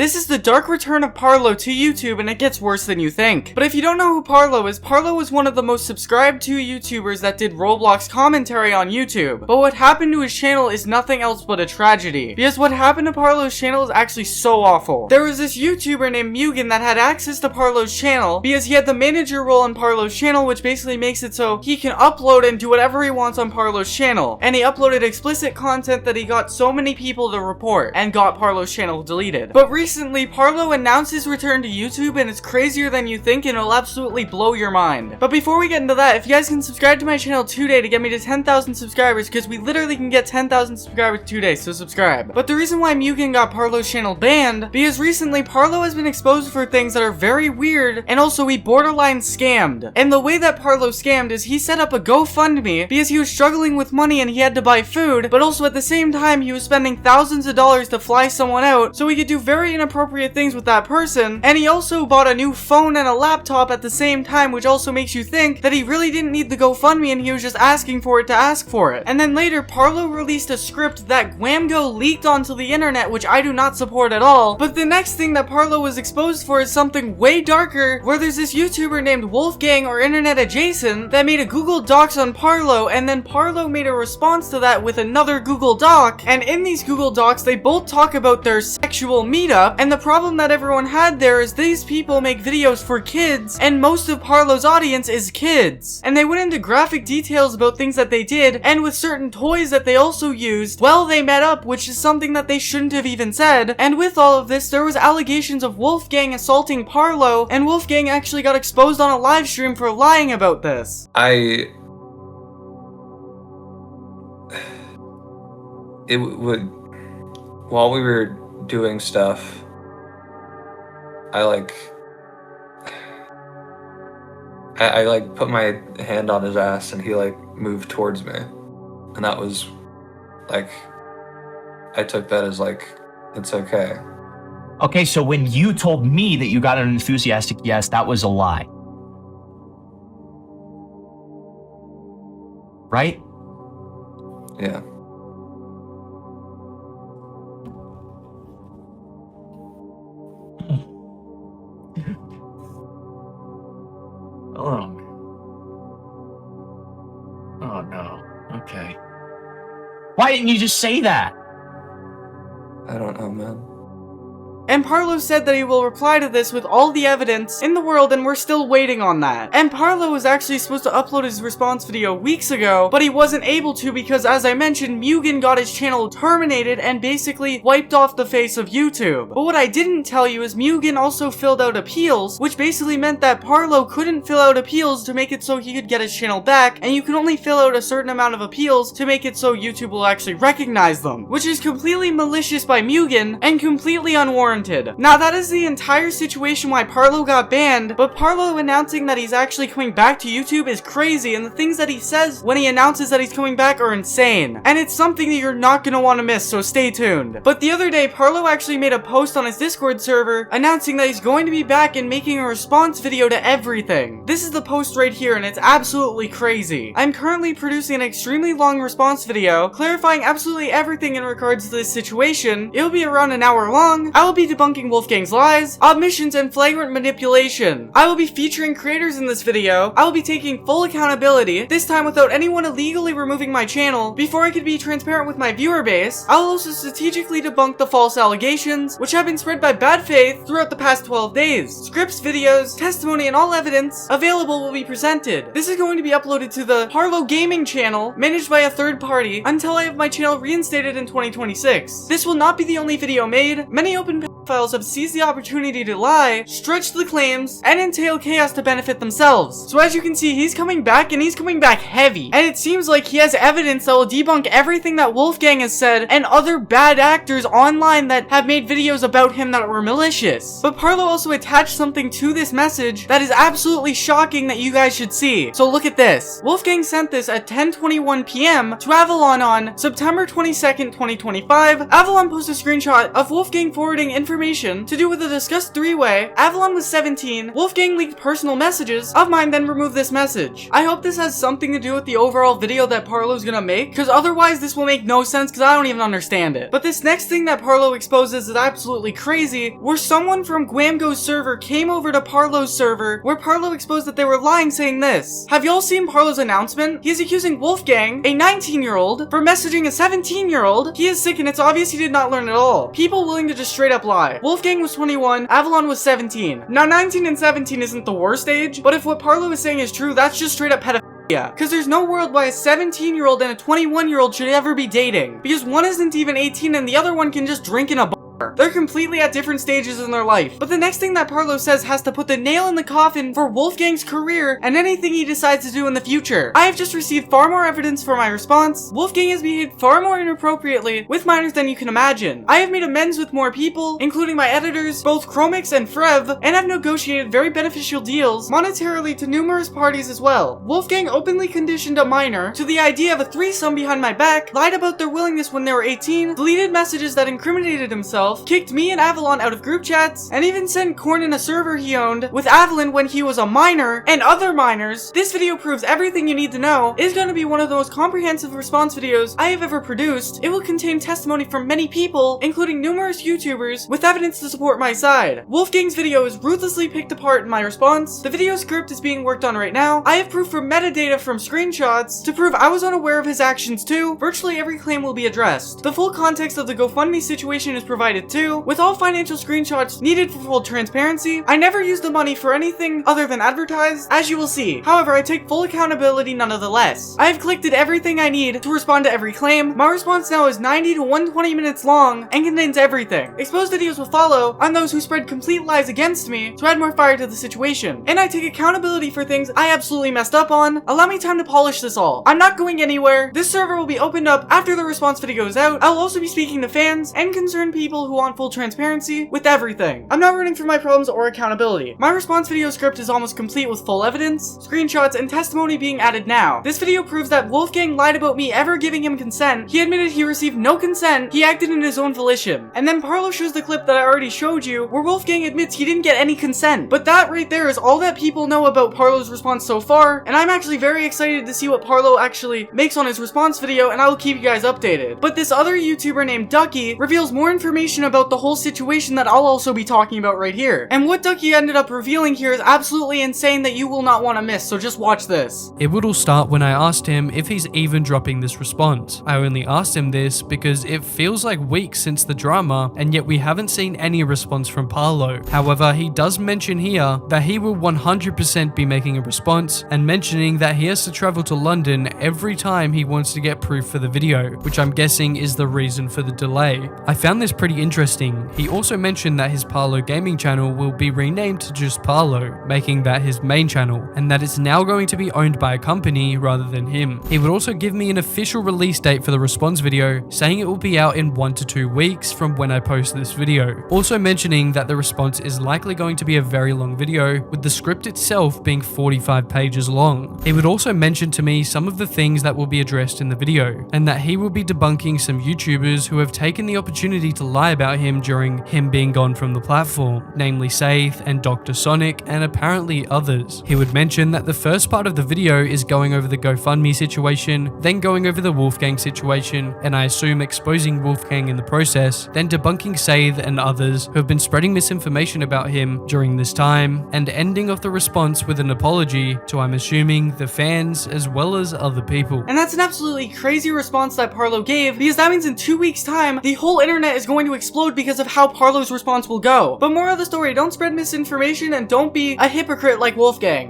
This is the dark return of Parlo to YouTube, and it gets worse than you think. But if you don't know who Parlo is one of the most subscribed to YouTubers that did Roblox commentary on YouTube. But what happened to his channel is nothing else but a tragedy. Because what happened to Parlo's channel is actually so awful. There was this YouTuber named Mugen that had access to Parlo's channel because he had the manager role on Parlo's channel, which basically makes it so he can upload and do whatever he wants on Parlo's channel. And he uploaded explicit content that he got so many people to report and got Parlo's channel deleted. But recently, Parlo announced his return to YouTube, and it's crazier than you think, and it'll absolutely blow your mind. But before we get into that, if you guys can subscribe to my channel today to get me to 10,000 subscribers, because we literally can get 10,000 subscribers today, so subscribe. But the reason why Mugen got Parlo's channel banned, because recently Parlo has been exposed for things that are very weird, and also he borderline scammed. And the way that Parlo scammed is he set up a GoFundMe because he was struggling with money and he had to buy food, but also at the same time he was spending thousands of dollars to fly someone out so he could do very inappropriate things with that person. And he also bought a new phone and a laptop at the same time, which also makes you think that he really didn't need the GoFundMe and he was just asking for it to ask for it. And then later, Parlo released a script that Gwamgo leaked onto the internet, which I do not support at all. But the next thing that Parlo was exposed for is something way darker, where there's this YouTuber named Wolfgang or Internet Adjacent that made a Google Docs on Parlo, and then Parlo made a response to that with another Google Doc. And in these Google Docs, they both talk about their sexual meetup, and the problem that everyone had there is these people make videos for kids, and most of Parlo's audience is kids. And they went into graphic details about things that they did, and with certain toys that they also used while they met up, which is something that they shouldn't have even said. And with all of this, there was allegations of Wolfgang assaulting Parlo, and Wolfgang actually got exposed on a live stream for lying about this. While we were doing stuff, I put my hand on his ass and he moved towards me, and that was I took that as it's okay. Okay, so when you told me that you got an enthusiastic yes, that was a lie. Right? Yeah. Oh no. Okay. Why didn't you just say that? I don't know, man. And Parlo said that he will reply to this with all the evidence in the world, and we're still waiting on that. And Parlo was actually supposed to upload his response video weeks ago, but he wasn't able to because, as I mentioned, Mugen got his channel terminated and basically wiped off the face of YouTube. But what I didn't tell you is Mugen also filled out appeals, which basically meant that Parlo couldn't fill out appeals to make it so he could get his channel back, and you can only fill out a certain amount of appeals to make it so YouTube will actually recognize them, which is completely malicious by Mugen and completely unwarranted. Now that is the entire situation why Parlo got banned, but Parlo announcing that he's actually coming back to YouTube is crazy, and the things that he says when he announces that he's coming back are insane. And it's something that you're not gonna want to miss, so stay tuned. But the other day, Parlo actually made a post on his Discord server announcing that he's going to be back and making a response video to everything. This is the post right here, and it's absolutely crazy. I'm currently producing an extremely long response video clarifying absolutely everything in regards to this situation. It'll be around an hour long. I will be debunking Wolfgang's lies, omissions, and flagrant manipulation. I will be featuring creators in this video. I will be taking full accountability, this time without anyone illegally removing my channel. Before I could be transparent with my viewer base, I will also strategically debunk the false allegations, which have been spread by bad faith throughout the past 12 days. Scripts, videos, testimony, and all evidence available will be presented. This is going to be uploaded to the Parlo Gaming channel, managed by a third party, until I have my channel reinstated in 2026. This will not be the only video made. Many open pedophiles have seized the opportunity to lie, stretch the claims, and entail chaos to benefit themselves. So as you can see, he's coming back, and he's coming back heavy. And it seems like he has evidence that will debunk everything that Wolfgang has said and other bad actors online that have made videos about him that were malicious. But Parlo also attached something to this message that is absolutely shocking that you guys should see. So look at this. Wolfgang sent this at 10:21 p.m. to Avalon on September 22nd, 2025. Avalon posted a screenshot of Wolfgang forwarding information to do with the discussed three-way. Avalon was 17. Wolfgang leaked personal messages of mine, then removed this message. I hope this has something to do with the overall video that Parlo's gonna make, because otherwise this will make no sense because I don't even understand it. But this next thing that Parlo exposes is absolutely crazy, where someone from Gwamgo's server came over to Parlo's server, where Parlo exposed that they were lying, saying this. Have y'all seen Parlo's announcement? He is accusing Wolfgang, a 19-year-old, for messaging a 17-year-old. He is sick and it's obvious he did not learn at all. People willing to just straight up lie. Wolfgang was 21, Avalon was 17. Now 19 and 17 isn't the worst age, but if what Parlo is saying is true, that's just straight up pedophilia. Because there's no world why a 17-year-old and a 21-year-old should ever be dating. Because one isn't even 18 and the other one can just drink in a bar. They're completely at different stages in their life. But the next thing that Parlo says has to put the nail in the coffin for Wolfgang's career and anything he decides to do in the future. I have just received far more evidence for my response. Wolfgang has behaved far more inappropriately with minors than you can imagine. I have made amends with more people, including my editors, both Chromix and Frev, and have negotiated very beneficial deals monetarily to numerous parties as well. Wolfgang openly conditioned a minor to the idea of a threesome behind my back, lied about their willingness when they were 18, deleted messages that incriminated himself, kicked me and Avalon out of group chats, and even sent Korn in a server he owned with Avalon when he was a minor and other minors. This video proves everything you need to know. It is going to be one of the most comprehensive response videos I have ever produced. It will contain testimony from many people, including numerous YouTubers, with evidence to support my side. Wolfgang's video is ruthlessly picked apart in my response. The video script is being worked on right now. I have proof from metadata from screenshots to prove I was unaware of his actions too. Virtually every claim will be addressed. The full context of the GoFundMe situation is provided too, with all financial screenshots needed for full transparency. I never used the money for anything other than advertised, as you will see. However, I take full accountability nonetheless. I have collected everything I need to respond to every claim. My response now is 90 to 120 minutes long and contains everything. Exposed videos will follow on those who spread complete lies against me to add more fire to the situation. And I take accountability for things I absolutely messed up on. Allow me time to polish this all. I'm not going anywhere. This server will be opened up after the response video is out. I'll also be speaking to fans and concerned people who want full transparency with everything. I'm not running from my problems or accountability. My response video script is almost complete with full evidence, screenshots, and testimony being added now. This video proves that Wolfgang lied about me ever giving him consent. He admitted he received no consent. He acted in his own volition. And then Parlo shows the clip that I already showed you, where Wolfgang admits he didn't get any consent. But that right there is all that people know about Parlo's response so far, and I'm actually very excited to see what Parlo actually makes on his response video, and I will keep you guys updated. But this other YouTuber named Ducky reveals more information about the whole situation that I'll also be talking about right here. And what Ducky ended up revealing here is absolutely insane that you will not want to miss, so just watch this. It would all start when I asked him if he's even dropping this response. I only asked him this because it feels like weeks since the drama, and yet we haven't seen any response from Parlo. However, he does mention here that he will 100% be making a response, and mentioning that he has to travel to London every time he wants to get proof for the video, which I'm guessing is the reason for the delay. I found this pretty interesting. He also mentioned that his Parlo gaming channel will be renamed to just Parlo, making that his main channel, and that it's now going to be owned by a company rather than him. He would also give me an official release date for the response video, saying it will be out in 1 to 2 weeks from when I post this video. Also mentioning that the response is likely going to be a very long video, with the script itself being 45 pages long. He would also mention to me some of the things that will be addressed in the video, and that he will be debunking some YouTubers who have taken the opportunity to lie about him during him being gone from the platform, namely Saith and Dr. Sonic and apparently others. He would mention that the first part of the video is going over the GoFundMe situation, then going over the Wolfgang situation, and I assume exposing Wolfgang in the process, then debunking Saith and others who have been spreading misinformation about him during this time, and ending off the response with an apology to, I'm assuming, the fans as well as other people. And that's an absolutely crazy response that Parlo gave, because that means in 2 weeks' time, the whole internet is going to explode because of how Parlo's response will go. But moral of the story, don't spread misinformation and don't be a hypocrite like Wolfgang.